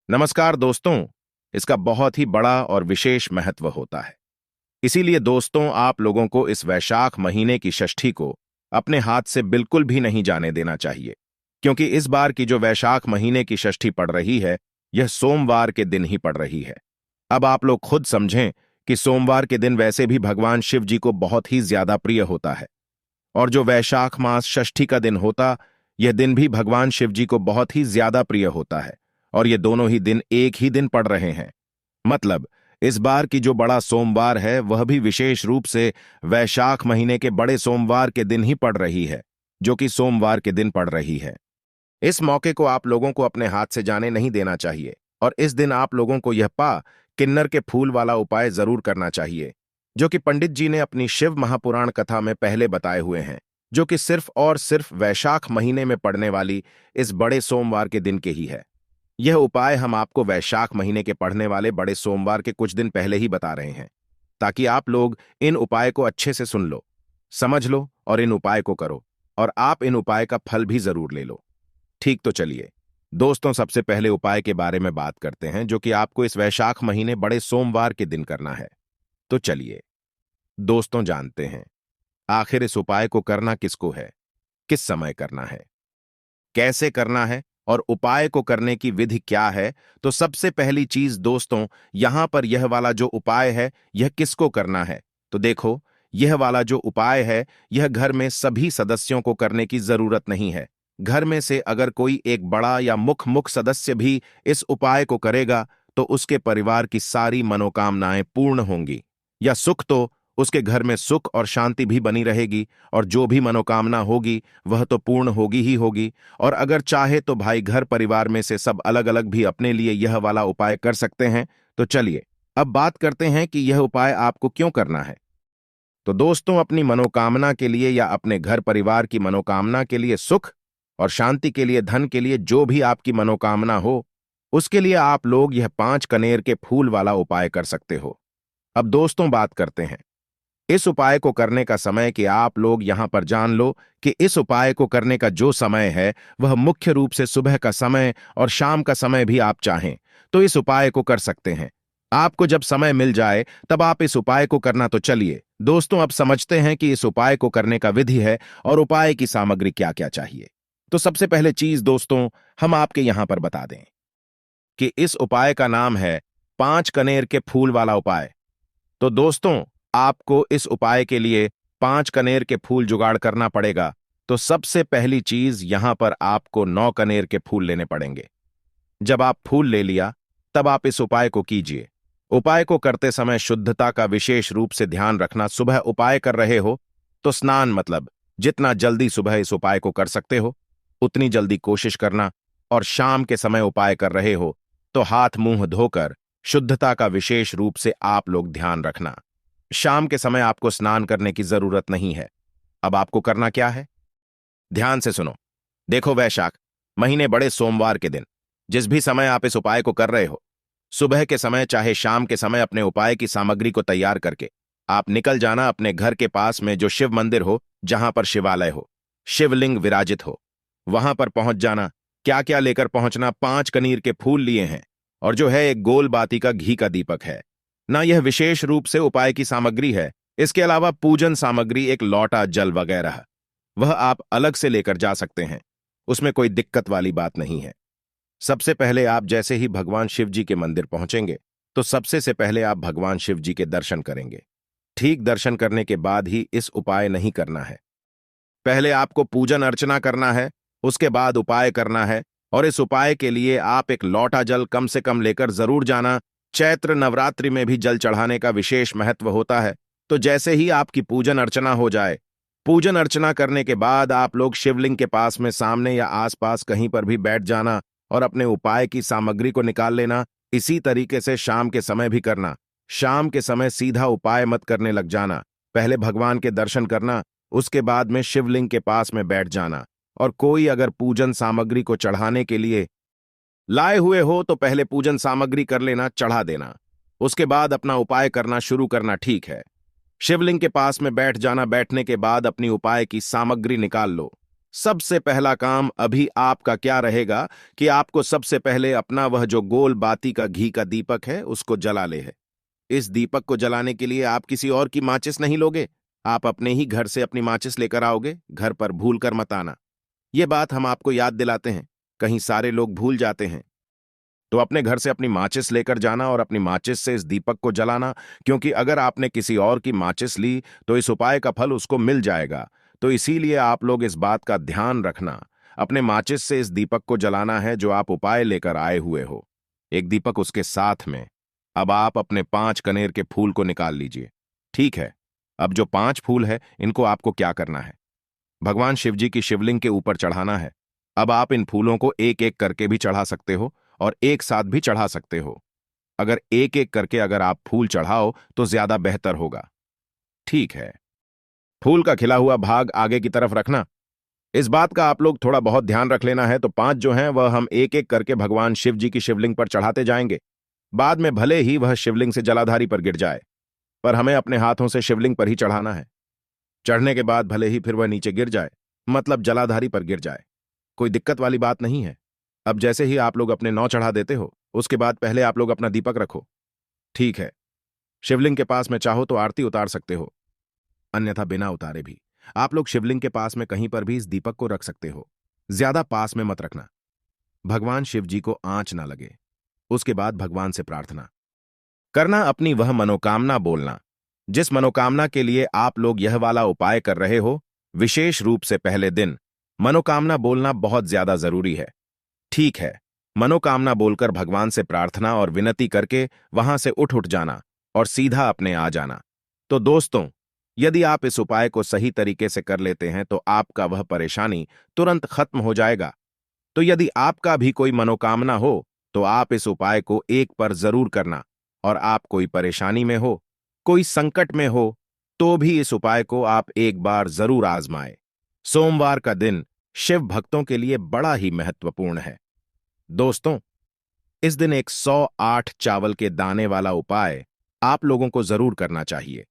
नमस्कार दोस्तों। इसका बहुत ही बड़ा और विशेष महत्व होता है। इसीलिए दोस्तों, आप लोगों को इस वैशाख महीने की षष्ठी को अपने हाथ से बिल्कुल भी नहीं जाने देना चाहिए, क्योंकि इस बार की जो वैशाख महीने की षष्ठी पड़ रही है, यह सोमवार के दिन ही पड़ रही है। अब आप लोग खुद समझें कि सोमवार के दिन वैसे भी भगवान शिव जी को बहुत ही ज्यादा प्रिय होता है, और जो वैशाख मास षष्ठी का दिन होता, यह दिन भी भगवान शिव जी को बहुत ही ज्यादा प्रिय होता है। और ये दोनों ही दिन एक ही दिन पड़ रहे हैं। मतलब इस बार की जो बड़ा सोमवार है, वह भी विशेष रूप से वैशाख महीने के बड़े सोमवार के दिन ही पड़ रही है, जो कि सोमवार के दिन पड़ रही है। इस मौके को आप लोगों को अपने हाथ से जाने नहीं देना चाहिए, और इस दिन आप लोगों को यह किन्नर के फूल वाला उपाय जरूर करना चाहिए, जो कि पंडित जी ने अपनी शिव महापुराण कथा में पहले बताए हुए हैं, जो कि सिर्फ और सिर्फ वैशाख महीने में पड़ने वाली इस बड़े सोमवार के दिन के ही है। यह उपाय हम आपको वैशाख महीने के पड़ने वाले बड़े सोमवार के कुछ दिन पहले ही बता रहे हैं, ताकि आप लोग इन उपाय को अच्छे से सुन लो, समझ लो और इन उपाय को करो, और आप इन उपाय का फल भी जरूर ले लो। ठीक, तो चलिए दोस्तों, सबसे पहले उपाय के बारे में बात करते हैं, जो कि आपको इस वैशाख महीने बड़े सोमवार के दिन करना है। तो चलिए दोस्तों, जानते हैं आखिर इस उपाय को करना किसको है, किस समय करना है, कैसे करना है, और उपाय को करने की विधि क्या है। तो सबसे पहली चीज दोस्तों, यहां पर यह वाला जो उपाय है, यह किसको करना है। तो देखो, यह वाला जो उपाय है, यह घर में सभी सदस्यों को करने की जरूरत नहीं है। घर में से अगर कोई एक बड़ा या मुख सदस्य भी इस उपाय को करेगा, तो उसके परिवार की सारी मनोकामनाएं पूर्ण होंगी, या सुख तो उसके घर में सुख और शांति भी बनी रहेगी, और जो भी मनोकामना होगी वह तो पूर्ण होगी ही होगी। और अगर चाहे तो भाई घर परिवार में से सब अलग अलग भी अपने लिए यह वाला उपाय कर सकते हैं। तो चलिए अब बात करते हैं कि यह उपाय आपको क्यों करना है। तो दोस्तों, अपनी मनोकामना के लिए या अपने घर परिवार की मनोकामना के लिए, सुख और शांति के लिए, धन के लिए, जो भी आपकी मनोकामना हो, उसके लिए आप लोग यह 5 कनेर के फूल वाला उपाय कर सकते हो। अब दोस्तों, बात करते हैं इस उपाय को करने का समय। कि आप लोग यहां पर जान लो कि इस उपाय को करने का जो समय है, वह मुख्य रूप से सुबह का समय और शाम का समय भी आप चाहें तो इस उपाय को कर सकते हैं। आपको जब समय मिल जाए तब आप इस उपाय को करना। तो चलिए दोस्तों, अब समझते हैं कि इस उपाय को करने का विधि है और उपाय की सामग्री क्या क्या चाहिए। तो सबसे पहले चीज दोस्तों, हम आपके यहां पर बता दें कि इस उपाय का नाम है 5 कनेर के फूल वाला उपाय। तो दोस्तों, आपको इस उपाय के लिए 5 कनेर के फूल जुगाड़ करना पड़ेगा। तो सबसे पहली चीज, यहां पर आपको 9 कनेर के फूल लेने पड़ेंगे। जब आप फूल ले लिया, तब आप इस उपाय को कीजिए। उपाय को करते समय शुद्धता का विशेष रूप से ध्यान रखना। सुबह उपाय कर रहे हो तो स्नान, मतलब जितना जल्दी सुबह इस उपाय को कर सकते हो उतनी जल्दी कोशिश करना। और शाम के समय उपाय कर रहे हो तो हाथ मुंह धोकर शुद्धता का विशेष रूप से आप लोग ध्यान रखना। शाम के समय आपको स्नान करने की जरूरत नहीं है। अब आपको करना क्या है, ध्यान से सुनो। देखो, वैशाख महीने बड़े सोमवार के दिन जिस भी समय आप इस उपाय को कर रहे हो, सुबह के समय चाहे शाम के समय, अपने उपाय की सामग्री को तैयार करके आप निकल जाना अपने घर के पास में जो शिव मंदिर हो, जहां पर शिवालय हो, शिवलिंग विराजित हो, वहां पर पहुंच जाना। क्या क्या लेकर पहुंचना? 5 कनीर के फूल लिए हैं, और जो है एक गोल बाती का घी का दीपक है ना। यह विशेष रूप से उपाय की सामग्री है। इसके अलावा पूजन सामग्री, एक लौटा जल वगैरह, वह आप अलग से लेकर जा सकते हैं, उसमें कोई दिक्कत वाली बात नहीं है। सबसे पहले आप जैसे ही भगवान शिव जी के मंदिर पहुंचेंगे, तो सबसे से पहले आप भगवान शिव जी के दर्शन करेंगे। ठीक दर्शन करने के बाद ही इस उपाय नहीं करना है। पहले आपको पूजन अर्चना करना है, उसके बाद उपाय करना है। और इस उपाय के लिए आप एक लौटा जल कम से कम लेकर जरूर जाना। चैत्र नवरात्रि में भी जल चढ़ाने का विशेष महत्व होता है। तो जैसे ही आपकी पूजन अर्चना हो जाए, पूजन अर्चना करने के बाद आप लोग शिवलिंग के पास में सामने या आसपास कहीं पर भी बैठ जाना और अपने उपाय की सामग्री को निकाल लेना। इसी तरीके से शाम के समय भी करना। शाम के समय सीधा उपाय मत करने लग जाना, पहले भगवान के दर्शन करना, उसके बाद में शिवलिंग के पास में बैठ जाना। और कोई अगर पूजन सामग्री को चढ़ाने के लिए लाए हुए हो तो पहले पूजन सामग्री कर लेना, चढ़ा देना, उसके बाद अपना उपाय करना शुरू करना। ठीक है, शिवलिंग के पास में बैठ जाना। बैठने के बाद अपनी उपाय की सामग्री निकाल लो। सबसे पहला काम अभी आपका क्या रहेगा कि आपको सबसे पहले अपना वह जो गोल बाती का घी का दीपक है उसको जला ले है। इस दीपक को जलाने के लिए आप किसी और की माचिस नहीं लोगे, आप अपने ही घर से अपनी माचिस लेकर आओगे। घर पर भूल कर मत आना। ये बात हम आपको याद दिलाते हैं, कहीं सारे लोग भूल जाते हैं। तो अपने घर से अपनी माचिस लेकर जाना और अपनी माचिस से इस दीपक को जलाना, क्योंकि अगर आपने किसी और की माचिस ली तो इस उपाय का फल उसको मिल जाएगा। तो इसीलिए आप लोग इस बात का ध्यान रखना, अपने माचिस से इस दीपक को जलाना है जो आप उपाय लेकर आए हुए हो। एक दीपक उसके साथ में। अब आप अपने 5 कनेर के फूल को निकाल लीजिए। ठीक है, अब जो 5 फूल है इनको आपको क्या करना है, भगवान शिवजी की शिवलिंग के ऊपर चढ़ाना है। अब आप इन फूलों को एक एक करके भी चढ़ा सकते हो और एक साथ भी चढ़ा सकते हो। अगर एक एक करके अगर आप फूल चढ़ाओ तो ज्यादा बेहतर होगा। ठीक है, फूल का खिला हुआ भाग आगे की तरफ रखना। इस बात का आप लोग थोड़ा बहुत ध्यान रख लेना है। तो 5 जो हैं वह हम एक एक करके भगवान शिव जी की शिवलिंग पर चढ़ाते जाएंगे। बाद में भले ही वह शिवलिंग से जलाधारी पर गिर जाए, पर हमें अपने हाथों से शिवलिंग पर ही चढ़ाना है। चढ़ने के बाद भले ही फिर वह नीचे गिर जाए, मतलब जलाधारी पर गिर जाए, कोई दिक्कत वाली बात नहीं है। अब जैसे ही आप लोग अपने 9 चढ़ा देते हो, उसके बाद पहले आप लोग अपना दीपक रखो। ठीक है, शिवलिंग के पास में चाहो तो आरती उतार सकते हो, अन्यथा बिना उतारे भी आप लोग शिवलिंग के पास में कहीं पर भी इस दीपक को रख सकते हो। ज्यादा पास में मत रखना, भगवान शिव जी को आंच ना लगे। उसके बाद भगवान से प्रार्थना करना, अपनी वह मनोकामना बोलना जिस मनोकामना के लिए आप लोग यह वाला उपाय कर रहे हो। विशेष रूप से पहले दिन मनोकामना बोलना बहुत ज्यादा जरूरी है। ठीक है, मनोकामना बोलकर भगवान से प्रार्थना और विनती करके वहां से उठ जाना और सीधा अपने आ जाना। तो दोस्तों, यदि आप इस उपाय को सही तरीके से कर लेते हैं तो आपका वह परेशानी तुरंत खत्म हो जाएगा। तो यदि आपका भी कोई मनोकामना हो तो आप इस उपाय को एक पर जरूर करना, और आप कोई परेशानी में हो, कोई संकट में हो, तो भी इस उपाय को आप एक बार जरूर आजमाएं। सोमवार का दिन शिव भक्तों के लिए बड़ा ही महत्वपूर्ण है। दोस्तों, इस दिन एक 108 चावल के दाने वाला उपाय आप लोगों को जरूर करना चाहिए,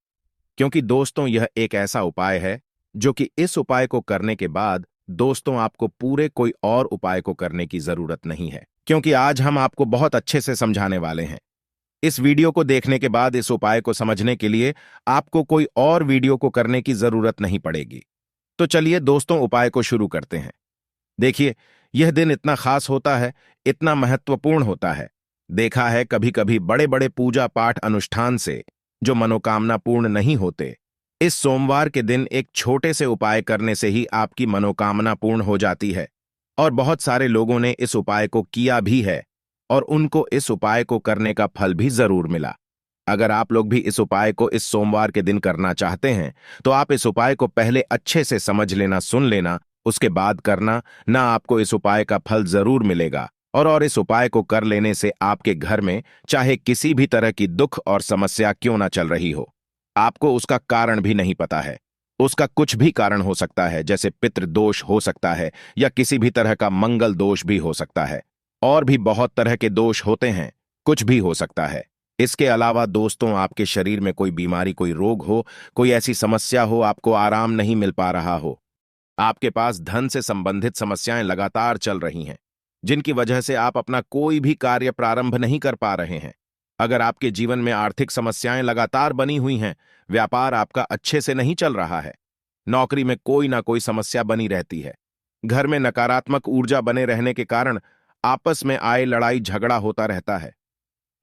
क्योंकि दोस्तों यह एक ऐसा उपाय है जो कि इस उपाय को करने के बाद दोस्तों आपको पूरे कोई और उपाय को करने की जरूरत नहीं है, क्योंकि आज हम आपको बहुत अच्छे से समझाने वाले हैं। इस वीडियो को देखने के बाद इस उपाय को समझने के लिए आपको कोई और वीडियो को करने की जरूरत नहीं पड़ेगी। तो चलिए दोस्तों, उपाय को शुरू करते हैं। देखिए, यह दिन इतना खास होता है, इतना महत्वपूर्ण होता है। देखा है कभी कभी बड़े बड़े पूजा पाठ अनुष्ठान से जो मनोकामना पूर्ण नहीं होते, इस सोमवार के दिन एक छोटे से उपाय करने से ही आपकी मनोकामना पूर्ण हो जाती है। और बहुत सारे लोगों ने इस उपाय को किया भी है और उनको इस उपाय को करने का फल भी जरूर मिला। अगर आप लोग भी इस उपाय को इस सोमवार के दिन करना चाहते हैं तो आप इस उपाय को पहले अच्छे से समझ लेना, सुन लेना, उसके बाद करना ना। आपको इस उपाय का फल जरूर मिलेगा। और इस उपाय को कर लेने से आपके घर में चाहे किसी भी तरह की दुख और समस्या क्यों ना चल रही हो, आपको उसका कारण भी नहीं पता है। उसका कुछ भी कारण हो सकता है, जैसे पितृदोष हो सकता है या किसी भी तरह का मंगल दोष भी हो सकता है, और भी बहुत तरह के दोष होते हैं, कुछ भी हो सकता है। इसके अलावा दोस्तों, आपके शरीर में कोई बीमारी, कोई रोग हो, कोई ऐसी समस्या हो, आपको आराम नहीं मिल पा रहा हो, आपके पास धन से संबंधित समस्याएं लगातार चल रही हैं, जिनकी वजह से आप अपना कोई भी कार्य प्रारंभ नहीं कर पा रहे हैं। अगर आपके जीवन में आर्थिक समस्याएं लगातार बनी हुई हैं, व्यापार आपका अच्छे से नहीं चल रहा है, नौकरी में कोई ना कोई समस्या बनी रहती है, घर में नकारात्मक ऊर्जा बने रहने के कारण आपस में आए लड़ाई झगड़ा होता रहता है,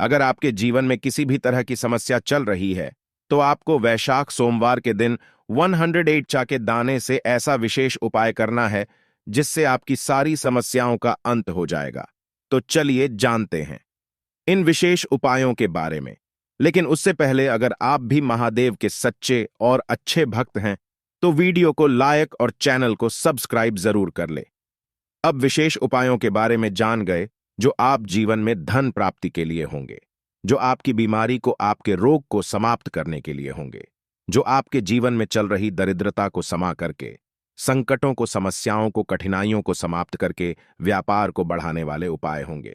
अगर आपके जीवन में किसी भी तरह की समस्या चल रही है, तो आपको वैशाख सोमवार के दिन 108 चा के दाने से ऐसा विशेष उपाय करना है जिससे आपकी सारी समस्याओं का अंत हो जाएगा। तो चलिए जानते हैं इन विशेष उपायों के बारे में। लेकिन उससे पहले, अगर आप भी महादेव के सच्चे और अच्छे भक्त हैं तो वीडियो को लाइक और चैनल को सब्सक्राइब जरूर कर ले। अब विशेष उपायों के बारे में जान गए जो आप जीवन में धन प्राप्ति के लिए होंगे, जो आपकी बीमारी को, आपके रोग को समाप्त करने के लिए होंगे, जो आपके जीवन में चल रही दरिद्रता को समा करके, संकटों को, समस्याओं को, कठिनाइयों को समाप्त करके व्यापार को बढ़ाने वाले उपाय होंगे,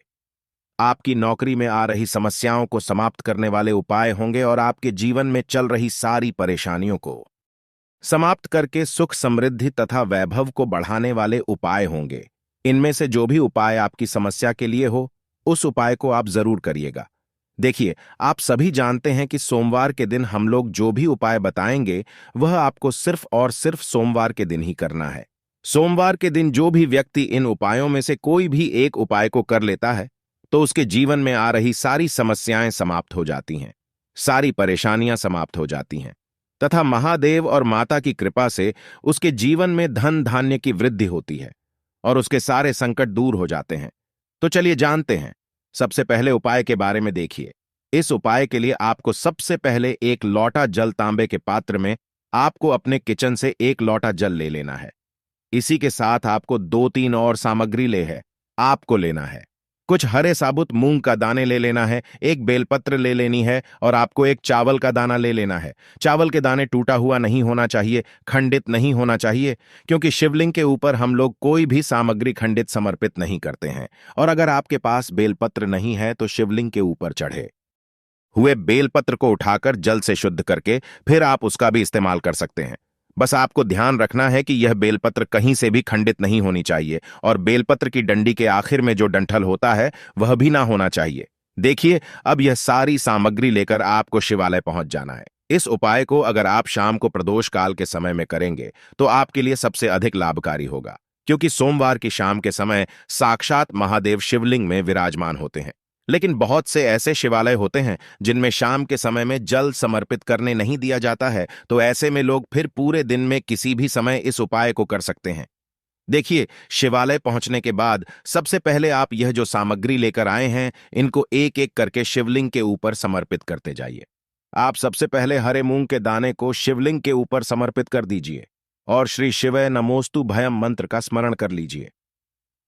आपकी नौकरी में आ रही समस्याओं को समाप्त करने वाले उपाय होंगे, और आपके जीवन में चल रही सारी परेशानियों को समाप्त करके सुख समृद्धि तथा वैभव को बढ़ाने वाले उपाय होंगे। इनमें से जो भी उपाय आपकी समस्या के लिए हो, उस उपाय को आप जरूर करिएगा। देखिए, आप सभी जानते हैं कि सोमवार के दिन हम लोग जो भी उपाय बताएंगे वह आपको सिर्फ और सिर्फ सोमवार के दिन ही करना है। सोमवार के दिन जो भी व्यक्ति इन उपायों में से कोई भी एक उपाय को कर लेता है तो उसके जीवन में आ रही सारी समस्याएं समाप्त हो जाती हैं, सारी परेशानियां समाप्त हो जाती हैं तथा महादेव और माता की कृपा से उसके जीवन में धन धान्य की वृद्धि होती है और उसके सारे संकट दूर हो जाते हैं। तो चलिए जानते हैं। सबसे पहले उपाय के बारे में देखिए। इस उपाय के लिए आपको सबसे पहले एक लोटा जल तांबे के पात्र में आपको अपने किचन से एक लोटा जल ले लेना है। इसी के साथ आपको 2-3 और सामग्री आपको लेना है। कुछ हरे साबुत मूंग का दाने ले लेना है, एक बेलपत्र ले लेनी है और आपको एक चावल का दाना ले लेना है। चावल के दाने टूटा हुआ नहीं होना चाहिए, खंडित नहीं होना चाहिए, क्योंकि शिवलिंग के ऊपर हम लोग कोई भी सामग्री खंडित समर्पित नहीं करते हैं। और अगर आपके पास बेलपत्र नहीं है तो शिवलिंग के ऊपर चढ़े हुए बेलपत्र को उठाकर जल से शुद्ध करके फिर आप उसका भी इस्तेमाल कर सकते हैं। बस आपको ध्यान रखना है कि यह बेलपत्र कहीं से भी खंडित नहीं होनी चाहिए और बेलपत्र की डंडी के आखिर में जो डंठल होता है वह भी ना होना चाहिए। देखिए, अब यह सारी सामग्री लेकर आपको शिवालय पहुंच जाना है। इस उपाय को अगर आप शाम को प्रदोष काल के समय में करेंगे तो आपके लिए सबसे अधिक लाभकारी होगा, क्योंकि सोमवार की शाम के समय साक्षात महादेव शिवलिंग में विराजमान होते हैं। लेकिन बहुत से ऐसे शिवालय होते हैं जिनमें शाम के समय में जल समर्पित करने नहीं दिया जाता है, तो ऐसे में लोग फिर पूरे दिन में किसी भी समय इस उपाय को कर सकते हैं। देखिए, शिवालय पहुंचने के बाद सबसे पहले आप यह जो सामग्री लेकर आए हैं इनको एक एक करके शिवलिंग के ऊपर समर्पित करते जाइए। आप सबसे पहले हरे मूंग के दाने को शिवलिंग के ऊपर समर्पित कर दीजिए और श्री शिवय नमोस्तु भयम मंत्र का स्मरण कर लीजिए।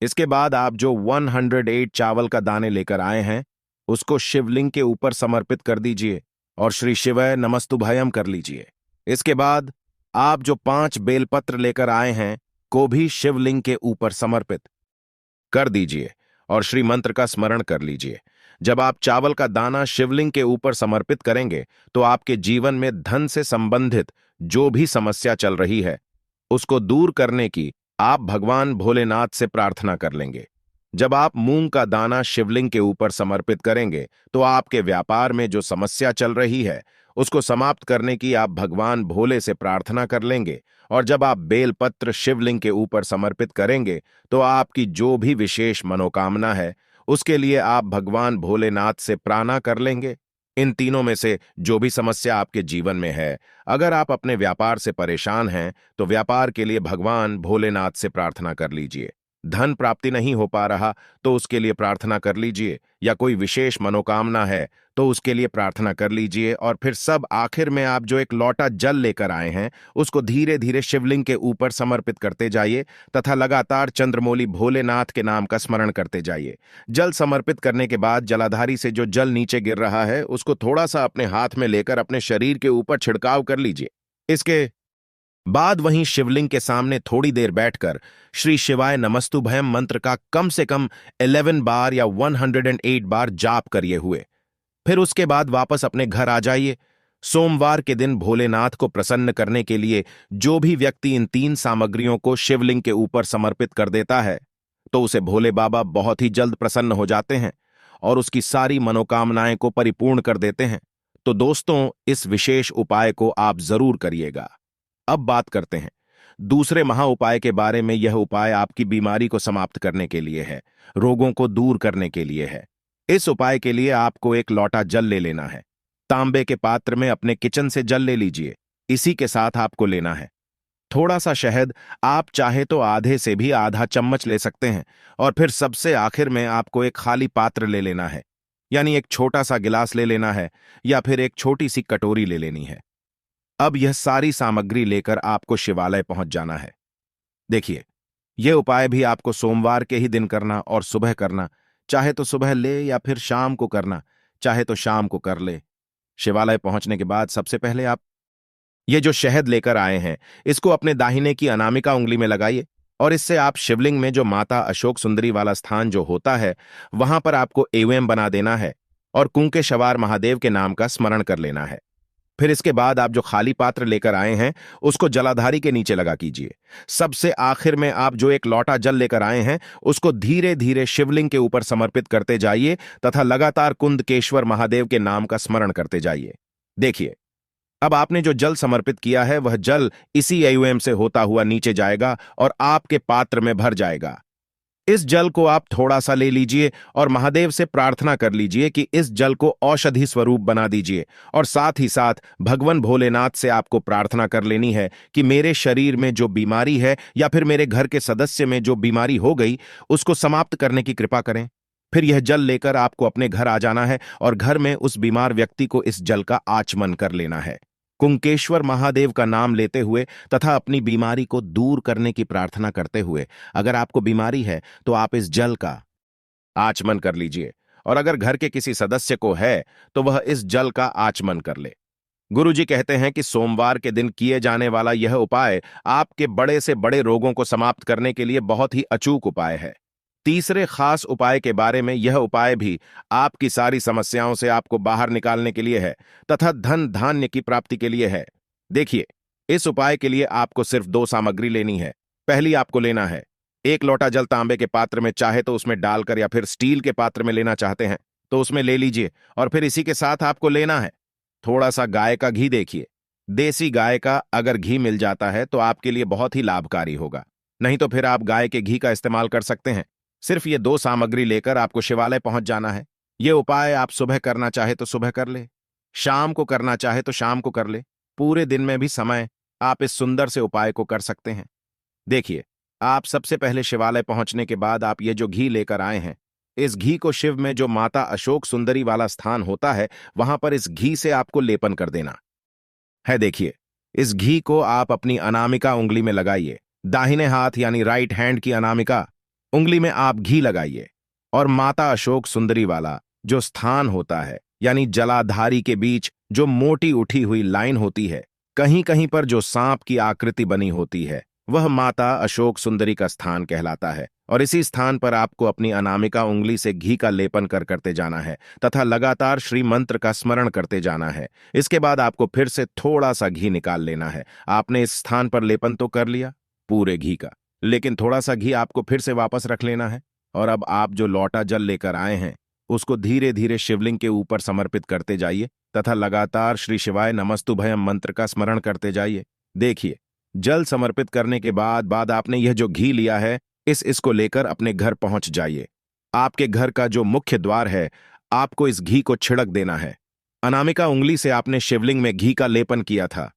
इसके बाद आप जो 108 चावल का दाने लेकर आए हैं उसको शिवलिंग के ऊपर समर्पित कर दीजिए और श्री शिवय नमस्तुभयम कर लीजिए। इसके बाद आप जो 5 बेलपत्र लेकर आए हैं को भी शिवलिंग के ऊपर समर्पित कर दीजिए और श्री मंत्र का स्मरण कर लीजिए। जब आप चावल का दाना शिवलिंग के ऊपर समर्पित करेंगे तो आपके जीवन में धन से संबंधित जो भी समस्या चल रही है उसको दूर करने की आप भगवान भोलेनाथ से प्रार्थना कर लेंगे। जब आप मूंग का दाना शिवलिंग के ऊपर समर्पित करेंगे तो आपके व्यापार में जो समस्या चल रही है उसको समाप्त करने की आप भगवान भोले से प्रार्थना कर लेंगे। और जब आप बेलपत्र शिवलिंग के ऊपर समर्पित करेंगे तो आपकी जो भी विशेष मनोकामना है उसके लिए आप भगवान भोलेनाथ से प्रार्थना कर लेंगे। इन तीनों में से जो भी समस्या आपके जीवन में है, अगर आप अपने व्यापार से परेशान हैं तो व्यापार के लिए भगवान भोलेनाथ से प्रार्थना कर लीजिए। धन प्राप्ति नहीं हो पा रहा तो उसके लिए प्रार्थना कर लीजिए, या कोई विशेष मनोकामना है तो उसके लिए प्रार्थना कर लीजिए। और फिर सब आखिर में आप जो एक लोटा जल लेकर आए हैं उसको धीरे धीरे शिवलिंग के ऊपर समर्पित करते जाइए तथा लगातार चंद्रमौली भोलेनाथ के नाम का स्मरण करते जाइए। जल समर्पित करने के बाद जलाधारी से जो जल नीचे गिर रहा है उसको थोड़ा सा अपने हाथ में लेकर अपने शरीर के ऊपर छिड़काव कर लीजिए। इसके बाद वहीं शिवलिंग के सामने थोड़ी देर बैठकर श्री शिवाय नमस्तुभयम मंत्र का कम से कम 11 बार या 108 बार जाप करिए हुए। फिर उसके बाद वापस अपने घर आ जाइए। सोमवार के दिन भोलेनाथ को प्रसन्न करने के लिए जो भी व्यक्ति इन 3 सामग्रियों को शिवलिंग के ऊपर समर्पित कर देता है तो उसे भोले बाबा बहुत ही जल्द प्रसन्न हो जाते हैं और उसकी सारी मनोकामनाएं को परिपूर्ण कर देते हैं। तो दोस्तों, इस विशेष उपाय को आप जरूर करिएगा। अब बात करते हैं दूसरे महा उपाय के बारे में। यह उपाय आपकी बीमारी को समाप्त करने के लिए है, रोगों को दूर करने के लिए है। इस उपाय के लिए आपको एक लोटा जल ले लेना है। तांबे के पात्र में अपने किचन से जल ले लीजिए। इसी के साथ आपको लेना है थोड़ा सा शहद। आप चाहे तो आधे से भी आधा चम्मच ले सकते हैं। और फिर सबसे आखिर में आपको एक खाली पात्र ले लेना है, यानी एक छोटा सा गिलास ले लेना है या फिर एक छोटी सी कटोरी ले लेनी है। अब यह सारी सामग्री लेकर आपको शिवालय पहुंच जाना है। देखिए, यह उपाय भी आपको सोमवार के ही दिन करना और सुबह करना, चाहे तो सुबह ले या फिर शाम को करना, चाहे तो शाम को कर ले। शिवालय पहुंचने के बाद सबसे पहले आप ये जो शहद लेकर आए हैं इसको अपने दाहिने की अनामिका उंगली में लगाइए और इससे आप शिवलिंग में जो माता अशोक सुंदरी वाला स्थान जो होता है वहां पर आपको एवं बना देना है और कुंके शवार महादेव के नाम का स्मरण कर लेना है। फिर इसके बाद आप जो खाली पात्र लेकर आए हैं उसको जलाधारी के नीचे लगा कीजिए। सबसे आखिर में आप जो एक लौटा जल लेकर आए हैं उसको धीरे धीरे शिवलिंग के ऊपर समर्पित करते जाइए तथा लगातार कुंदकेश्वर महादेव के नाम का स्मरण करते जाइए। देखिए, अब आपने जो जल समर्पित किया है वह जल इसी एयुएम से होता हुआ नीचे जाएगा और आपके पात्र में भर जाएगा। इस जल को आप थोड़ा सा ले लीजिए और महादेव से प्रार्थना कर लीजिए कि इस जल को औषधि स्वरूप बना दीजिए, और साथ ही साथ भगवान भोलेनाथ से आपको प्रार्थना कर लेनी है कि मेरे शरीर में जो बीमारी है या फिर मेरे घर के सदस्य में जो बीमारी हो गई उसको समाप्त करने की कृपा करें। फिर यह जल लेकर आपको अपने घर आ जाना है और घर में उस बीमार व्यक्ति को इस जल का आचमन कर लेना है। कुंकेश्वर महादेव का नाम लेते हुए तथा अपनी बीमारी को दूर करने की प्रार्थना करते हुए अगर आपको बीमारी है तो आप इस जल का आचमन कर लीजिए, और अगर घर के किसी सदस्य को है तो वह इस जल का आचमन कर ले। गुरुजी कहते हैं कि सोमवार के दिन किए जाने वाला यह उपाय आपके बड़े से बड़े रोगों को समाप्त करने के लिए बहुत ही अचूक उपाय है। तीसरे खास उपाय के बारे में, यह उपाय भी आपकी सारी समस्याओं से आपको बाहर निकालने के लिए है तथा धन धान्य की प्राप्ति के लिए है। देखिए, इस उपाय के लिए आपको सिर्फ 2 सामग्री लेनी है। पहली आपको लेना है 1 लोटा जल तांबे के पात्र में, चाहे तो उसमें डालकर, या फिर स्टील के पात्र में लेना चाहते हैं तो उसमें ले लीजिए। और फिर इसी के साथ आपको लेना है थोड़ा सा गाय का घी। देखिए, देसी गाय का अगर घी मिल जाता है तो आपके लिए बहुत ही लाभकारी होगा, नहीं तो फिर आप गाय के घी का इस्तेमाल कर सकते हैं। सिर्फ ये 2 सामग्री लेकर आपको शिवालय पहुंच जाना है। ये उपाय आप सुबह करना चाहे तो सुबह कर ले, शाम को करना चाहे तो शाम को कर ले, पूरे दिन में भी समय आप इस सुंदर से उपाय को कर सकते हैं। देखिए, आप सबसे पहले शिवालय पहुंचने के बाद आप ये जो घी लेकर आए हैं, इस घी को शिव में जो माता अशोक सुंदरी वाला स्थान होता है वहां पर इस घी से आपको लेपन कर देना है। देखिए, इस घी को आप अपनी अनामिका उंगली में लगाइए। दाहिने हाथ यानी राइट हैंड की अनामिका उंगली में आप घी लगाइए और माता अशोक सुंदरी वाला जो स्थान होता है यानी जलाधारी के बीच जो मोटी उठी हुई लाइन होती है, कहीं कहीं पर जो सांप की आकृति बनी होती है, वह माता अशोक सुंदरी का स्थान कहलाता है। और इसी स्थान पर आपको अपनी अनामिका उंगली से घी का लेपन करते जाना है तथा लगातार श्री मंत्र का स्मरण करते जाना है। इसके बाद आपको फिर से थोड़ा सा घी निकाल लेना है। आपने इस स्थान पर लेपन तो कर लिया पूरे घी का, लेकिन थोड़ा सा घी आपको फिर से वापस रख लेना है। और अब आप जो लौटा जल लेकर आए हैं उसको धीरे धीरे शिवलिंग के ऊपर समर्पित करते जाइए तथा लगातार श्री शिवाय नमस्तुभयम मंत्र का स्मरण करते जाइए। देखिए, जल समर्पित करने के बाद आपने यह जो घी लिया है इसको लेकर अपने घर पहुंच जाइए। आपके घर का जो मुख्य द्वार है आपको इस घी को छिड़क देना है। अनामिका उंगली से आपने शिवलिंग में घी का लेपन किया था,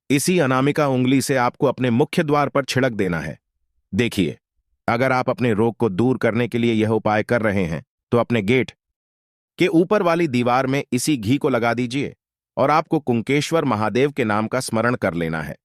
इसी अनामिका उंगली से आपको अपने मुख्य द्वार पर छिड़क देना है। देखिए, अगर आप अपने रोग को दूर करने के लिए यह उपाय कर रहे हैं तो अपने गेट के ऊपर वाली दीवार में इसी घी को लगा दीजिए और आपको कुंकेश्वर महादेव के नाम का स्मरण कर लेना है।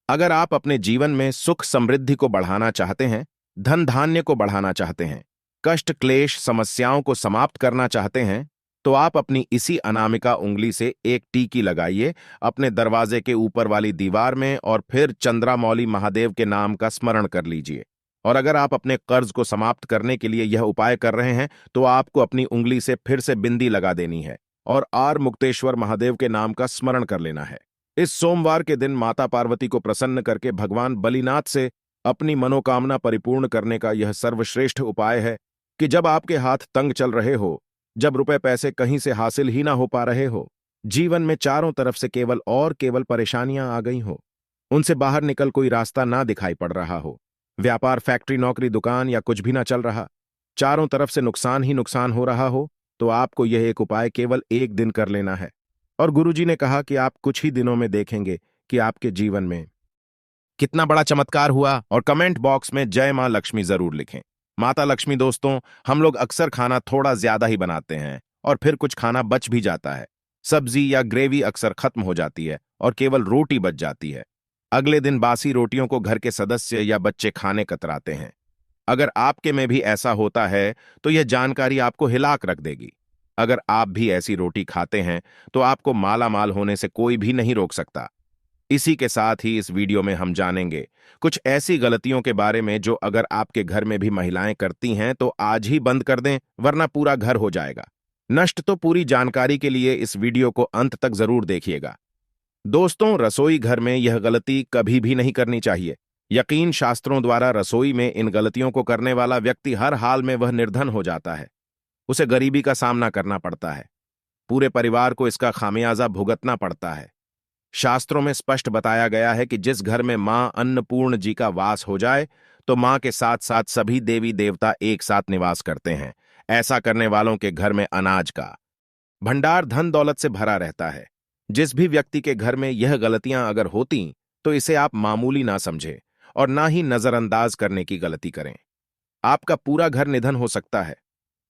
अगर आप अपने जीवन में सुख समृद्धि को बढ़ाना चाहते हैं, धन धान्य को बढ़ाना चाहते हैं, कष्ट क्लेश समस्याओं को समाप्त करना चाहते हैं, तो आप अपनी इसी अनामिका उंगली से एक टीकी लगाइए अपने दरवाजे के ऊपर वाली दीवार में और फिर चंद्रामौली महादेव के नाम का स्मरण कर लीजिए। और अगर आप अपने कर्ज को समाप्त करने के लिए यह उपाय कर रहे हैं तो आपको अपनी उंगली से फिर से बिंदी लगा देनी है और आर मुक्तेश्वर महादेव के नाम का स्मरण कर लेना है। इस सोमवार के दिन माता पार्वती को प्रसन्न करके भगवान बलिनाथ से अपनी मनोकामना परिपूर्ण करने का यह सर्वश्रेष्ठ उपाय है कि जब आपके हाथ तंग चल रहे हो, जब रुपए पैसे कहीं से हासिल ही ना हो पा रहे हो, जीवन में चारों तरफ से केवल और केवल परेशानियां आ गई हो, उनसे बाहर निकल कोई रास्ता ना दिखाई पड़ रहा हो, व्यापार फैक्ट्री नौकरी दुकान या कुछ भी ना चल रहा, चारों तरफ से नुकसान ही नुकसान हो रहा हो, तो आपको यह एक उपाय केवल 1 दिन कर लेना है। और गुरुजी ने कहा कि आप कुछ ही दिनों में देखेंगे कि आपके जीवन में कितना बड़ा चमत्कार हुआ। और कमेंट बॉक्स में जय मां लक्ष्मी जरूर लिखें। माता लक्ष्मी दोस्तों, हम लोग अक्सर खाना थोड़ा ज्यादा ही बनाते हैं और फिर कुछ खाना बच भी जाता है। सब्जी या ग्रेवी अक्सर खत्म हो जाती है और केवल रोटी बच जाती है। अगले दिन बासी रोटियों को घर के सदस्य या बच्चे खाने कतराते हैं। अगर आपके में भी ऐसा होता है तो यह जानकारी आपको हिलाक रख देगी। अगर आप भी ऐसी रोटी खाते हैं तो आपको माला माल होने से कोई भी नहीं रोक सकता। इसी के साथ ही इस वीडियो में हम जानेंगे कुछ ऐसी गलतियों के बारे में जो अगर आपके घर में भी महिलाएं करती हैं तो आज ही बंद कर दें, वरना पूरा घर हो जाएगा नष्ट। तो पूरी जानकारी के लिए इस वीडियो को अंत तक जरूर देखिएगा। दोस्तों, रसोई घर में यह गलती कभी भी नहीं करनी चाहिए। यकीन शास्त्रों द्वारा रसोई में इन गलतियों को करने वाला व्यक्ति हर हाल में वह निर्धन हो जाता है। उसे गरीबी का सामना करना पड़ता है। पूरे परिवार को इसका खामियाजा भुगतना पड़ता है। शास्त्रों में स्पष्ट बताया गया है कि जिस घर में मां अन्नपूर्ण जी का वास हो जाए तो मां के साथ साथ सभी देवी देवता एक साथ निवास करते हैं। ऐसा करने वालों के घर में अनाज का भंडार धन दौलत से भरा रहता है। जिस भी व्यक्ति के घर में यह गलतियां अगर होती तो इसे आप मामूली ना समझें और ना ही नजरअंदाज करने की गलती करें। आपका पूरा घर निधन हो सकता है।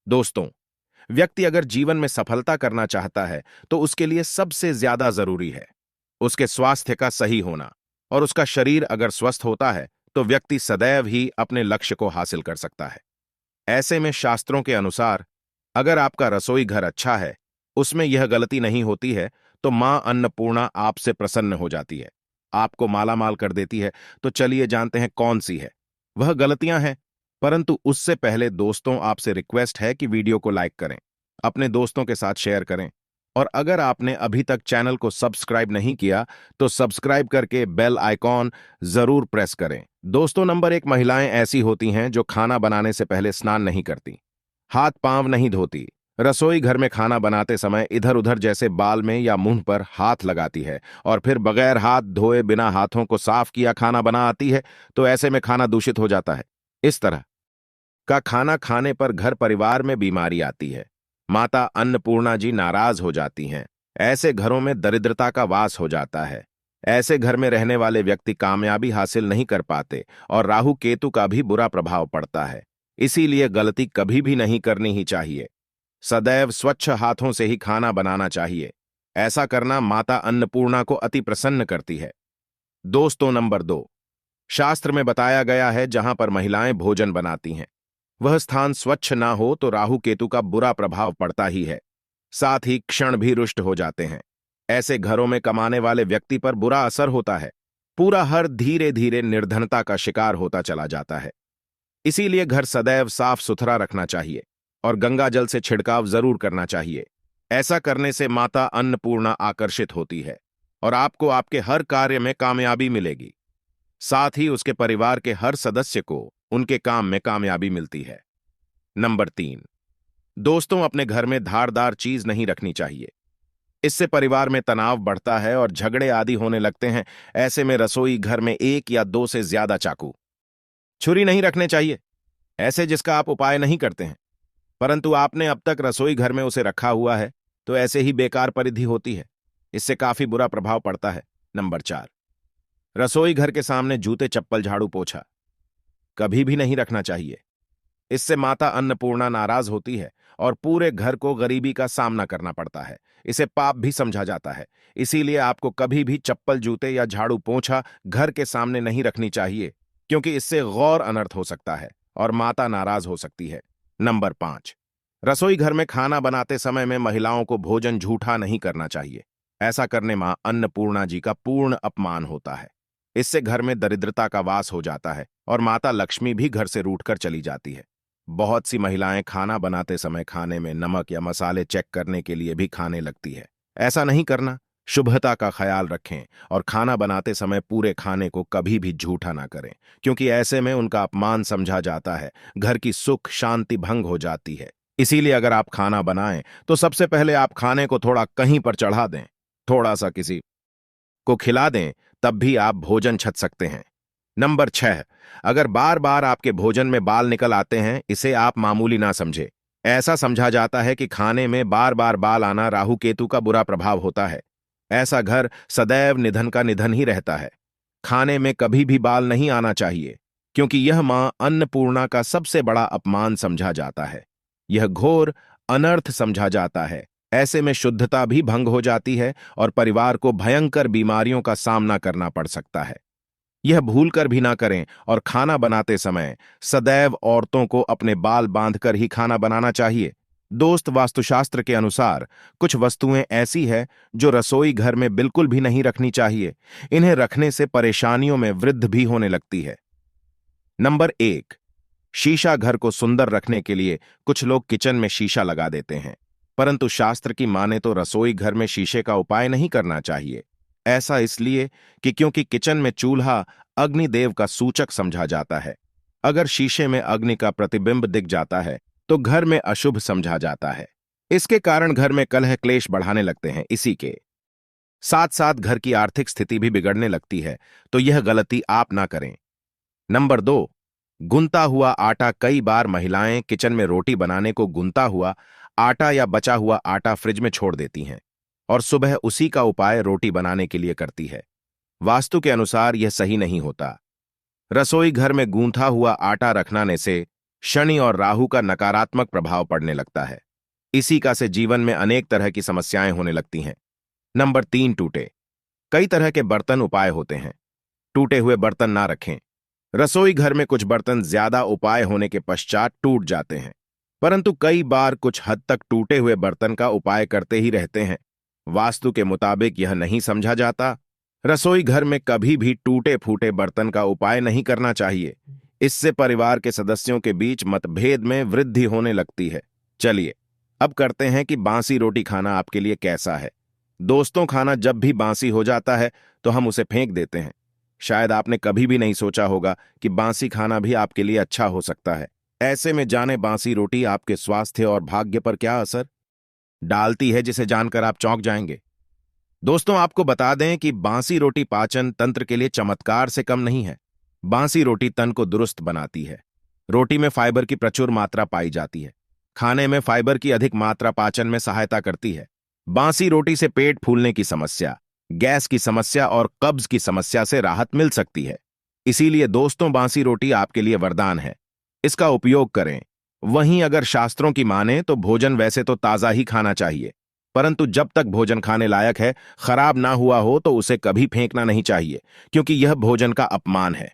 दोस्तों, व्यक्ति अगर जीवन में सफलता करना चाहता है तो उसके लिए सबसे ज्यादा जरूरी है उसके स्वास्थ्य का सही होना, और उसका शरीर अगर स्वस्थ होता है तो व्यक्ति सदैव ही अपने लक्ष्य को हासिल कर सकता है। ऐसे में शास्त्रों के अनुसार अगर आपका रसोई घर अच्छा है, उसमें यह गलती नहीं होती है, तो मां अन्नपूर्णा आपसे प्रसन्न हो जाती है, आपको मालामाल कर देती है। तो चलिए जानते हैं कौन सी है वह गलतियां हैं। परंतु उससे पहले दोस्तों, आपसे रिक्वेस्ट है कि वीडियो को लाइक करें, अपने दोस्तों के साथ शेयर करें, और अगर आपने अभी तक चैनल को सब्सक्राइब नहीं किया तो सब्सक्राइब करके बेल आइकॉन जरूर प्रेस करें। दोस्तों, नंबर 1, महिलाएं ऐसी होती हैं जो खाना बनाने से पहले स्नान नहीं करती, हाथ पांव नहीं धोती, रसोई घर में खाना बनाते समय इधर उधर जैसे बाल में या मुंह पर हाथ लगाती है, और फिर बगैर हाथ धोए बिना हाथों को साफ किया खाना बना आती है। तो ऐसे में खाना दूषित हो जाता है। इस तरह का खाना खाने पर घर परिवार में बीमारी आती है। माता अन्नपूर्णा जी नाराज हो जाती हैं। ऐसे घरों में दरिद्रता का वास हो जाता है। ऐसे घर में रहने वाले व्यक्ति कामयाबी हासिल नहीं कर पाते और राहु केतु का भी बुरा प्रभाव पड़ता है। इसीलिए गलती कभी भी नहीं करनी ही चाहिए। सदैव स्वच्छ हाथों से ही खाना बनाना चाहिए। ऐसा करना माता अन्नपूर्णा को अति प्रसन्न करती है। दोस्तों, नंबर 2, शास्त्र में बताया गया है जहां पर महिलाएं भोजन बनाती हैं, वह स्थान स्वच्छ ना हो तो राहु केतु का बुरा प्रभाव पड़ता ही है, साथ ही क्षण भी रुष्ट हो जाते हैं। ऐसे घरों में कमाने वाले व्यक्ति पर बुरा असर होता है। पूरा हर धीरे धीरे निर्धनता का शिकार होता चला जाता है। इसीलिए घर सदैव साफ सुथरा रखना चाहिए और गंगा जल से छिड़काव जरूर करना चाहिए। ऐसा करने से माता अन्नपूर्णा आकर्षित होती है और आपको आपके हर कार्य में कामयाबी मिलेगी। साथ ही उसके परिवार के हर सदस्य को उनके काम में कामयाबी मिलती है। नंबर 3, दोस्तों, अपने घर में धारदार चीज नहीं रखनी चाहिए। इससे परिवार में तनाव बढ़ता है और झगड़े आदि होने लगते हैं। ऐसे में रसोई घर में 1 या 2 से ज्यादा चाकू, छुरी नहीं रखने चाहिए, ऐसे जिसका आप उपाय नहीं करते हैं, परंतु आपने अब तक रसोई घर में उसे रखा हुआ है, तो ऐसे ही बेकार परिधि होती है। इससे काफी बुरा प्रभाव पड़ता है। नंबर 4, रसोई घर के सामने जूते चप्पल झाड़ू पोछा कभी भी नहीं रखना चाहिए। इससे माता अन्नपूर्णा नाराज होती है और पूरे घर को गरीबी का सामना करना पड़ता है। इसे पाप भी समझा जाता है। इसीलिए आपको कभी भी चप्पल जूते या झाड़ू पोंछा घर के सामने नहीं रखनी चाहिए, क्योंकि इससे गौर अनर्थ हो सकता है और माता नाराज हो सकती है। नंबर 5, रसोई घर में खाना बनाते समय में महिलाओं को भोजन झूठा नहीं करना चाहिए। ऐसा करने मां अन्नपूर्णा जी का पूर्ण अपमान होता है। इससे घर में दरिद्रता का वास हो जाता है और माता लक्ष्मी भी घर से रूठकर चली जाती है। बहुत सी महिलाएं खाना बनाते समय खाने में नमक या मसाले चेक करने के लिए भी खाने लगती है। ऐसा नहीं करना। शुभता का ख्याल रखें और खाना बनाते समय पूरे खाने को कभी भी झूठा ना करें, क्योंकि ऐसे में उनका अपमान समझा जाता है, घर की सुख शांति भंग हो जाती है। इसीलिए अगर आप खाना बनाएं तो सबसे पहले आप खाने को थोड़ा कहीं पर चढ़ा दें, थोड़ा सा किसी को खिला दें, तब भी आप भोजन छक सकते हैं। नंबर 6, अगर बार बार आपके भोजन में बाल निकल आते हैं, इसे आप मामूली ना समझे। ऐसा समझा जाता है कि खाने में बार बार बाल आना राहु केतु का बुरा प्रभाव होता है। ऐसा घर सदैव निधन का निधन ही रहता है। खाने में कभी भी बाल नहीं आना चाहिए, क्योंकि यह मां अन्नपूर्णा का सबसे बड़ा अपमान समझा जाता है। यह घोर अनर्थ समझा जाता है। ऐसे में शुद्धता भी भंग हो जाती है और परिवार को भयंकर बीमारियों का सामना करना पड़ सकता है। यह भूल कर भी ना करें और खाना बनाते समय सदैव औरतों को अपने बाल बांधकर ही खाना बनाना चाहिए। दोस्त, वास्तुशास्त्र के अनुसार कुछ वस्तुएं ऐसी है जो रसोई घर में बिल्कुल भी नहीं रखनी चाहिए। इन्हें रखने से परेशानियों में वृद्धि भी होने लगती है। नंबर 1, शीशा। घर को सुंदर रखने के लिए कुछ लोग किचन में शीशा लगा देते हैं, परंतु शास्त्र की माने तो रसोई घर में शीशे का उपाय नहीं करना चाहिए। ऐसा इसलिए कि क्योंकि किचन में चूल्हा अग्निदेव का सूचक समझा जाता है। अगर शीशे में अग्नि का प्रतिबिंब दिख जाता है तो घर में अशुभ समझा जाता है। इसके कारण घर में कलह क्लेश बढ़ाने लगते हैं। इसी के साथ साथ घर की आर्थिक स्थिति भी बिगड़ने लगती है, तो यह गलती आप ना करें। नंबर 2, गुनता हुआ आटा। कई बार महिलाएं किचन में रोटी बनाने को गुनता हुआ आटा या बचा हुआ आटा फ्रिज में छोड़ देती हैं और सुबह उसी का उपाय रोटी बनाने के लिए करती है। वास्तु के अनुसार यह सही नहीं होता। रसोई घर में गूंथा हुआ आटा रखने से शनि और राहु का नकारात्मक प्रभाव पड़ने लगता है। इसी का से जीवन में अनेक तरह की समस्याएं होने लगती हैं। नंबर 3, टूटे। कई तरह के बर्तन उपाय होते हैं। टूटे हुए बर्तन ना रखें। रसोई घर में कुछ बर्तन ज्यादा उपाय होने के पश्चात टूट जाते हैं, परंतु कई बार कुछ हद तक टूटे हुए बर्तन का उपाय करते ही रहते हैं। वास्तु के मुताबिक यह नहीं समझा जाता। रसोई घर में कभी भी टूटे फूटे बर्तन का उपाय नहीं करना चाहिए। इससे परिवार के सदस्यों के बीच मतभेद में वृद्धि होने लगती है। चलिए अब करते हैं कि बासी रोटी खाना आपके लिए कैसा है। दोस्तों, खाना जब भी बासी हो जाता है तो हम उसे फेंक देते हैं। शायद आपने कभी भी नहीं सोचा होगा कि बासी खाना भी आपके लिए अच्छा हो सकता है। ऐसे में जाने बासी रोटी आपके स्वास्थ्य और भाग्य पर क्या असर डालती है, जिसे जानकर आप चौंक जाएंगे। दोस्तों, आपको बता दें कि बासी रोटी पाचन तंत्र के लिए चमत्कार से कम नहीं है। बासी रोटी तन को दुरुस्त बनाती है। रोटी में फाइबर की प्रचुर मात्रा पाई जाती है। खाने में फाइबर की अधिक मात्रा पाचन में सहायता करती है। बासी रोटी से पेट फूलने की समस्या, गैस की समस्या और कब्ज की समस्या से राहत मिल सकती है। इसीलिए दोस्तों, बासी रोटी आपके लिए वरदान है। इसका उपयोग करें। वहीं अगर शास्त्रों की माने तो भोजन वैसे तो ताजा ही खाना चाहिए, परंतु जब तक भोजन खाने लायक है, खराब ना हुआ हो तो उसे कभी फेंकना नहीं चाहिए, क्योंकि यह भोजन का अपमान है।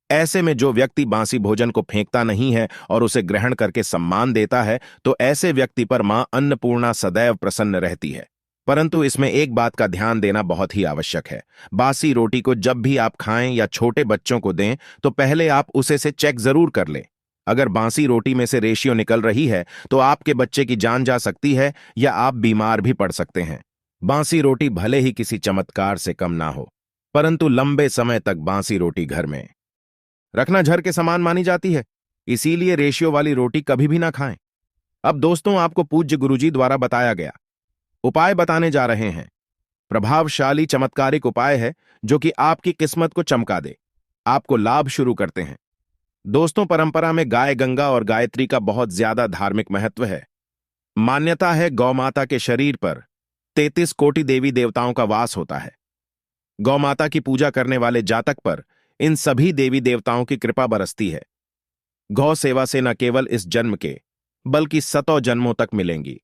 ऐसे में जो व्यक्ति बासी भोजन को फेंकता नहीं है और उसे ग्रहण करके सम्मान देता है, तो ऐसे व्यक्ति पर मां अन्नपूर्णा सदैव प्रसन्न रहती है। परंतु इसमें एक बात का ध्यान देना बहुत ही आवश्यक है। बासी रोटी को जब भी आप खाएं या छोटे बच्चों को दें तो पहले आप उसे से चेक जरूर कर लें। अगर बासी रोटी में से रेशियो निकल रही है तो आपके बच्चे की जान जा सकती है या आप बीमार भी पड़ सकते हैं। बासी रोटी भले ही किसी चमत्कार से कम ना हो, परंतु लंबे समय तक बासी रोटी घर में रखना जहर के समान मानी जाती है। इसीलिए रेशियो वाली रोटी कभी भी ना खाएं। अब दोस्तों, आपको पूज्य गुरुजी द्वारा बताया गया उपाय बताने जा रहे हैं। प्रभावशाली चमत्कारिक उपाय है जो कि आपकी किस्मत को चमका दे, आपको लाभ शुरू करते हैं। दोस्तों, परंपरा में गाय गंगा और गायत्री का बहुत ज्यादा धार्मिक महत्व है। मान्यता है गौमाता के शरीर पर 33 कोटि देवी देवताओं का वास होता है। गौमाता की पूजा करने वाले जातक पर इन सभी देवी देवताओं की कृपा बरसती है। गौ सेवा से न केवल इस जन्म के बल्कि 100 जन्मों तक मिलेंगी।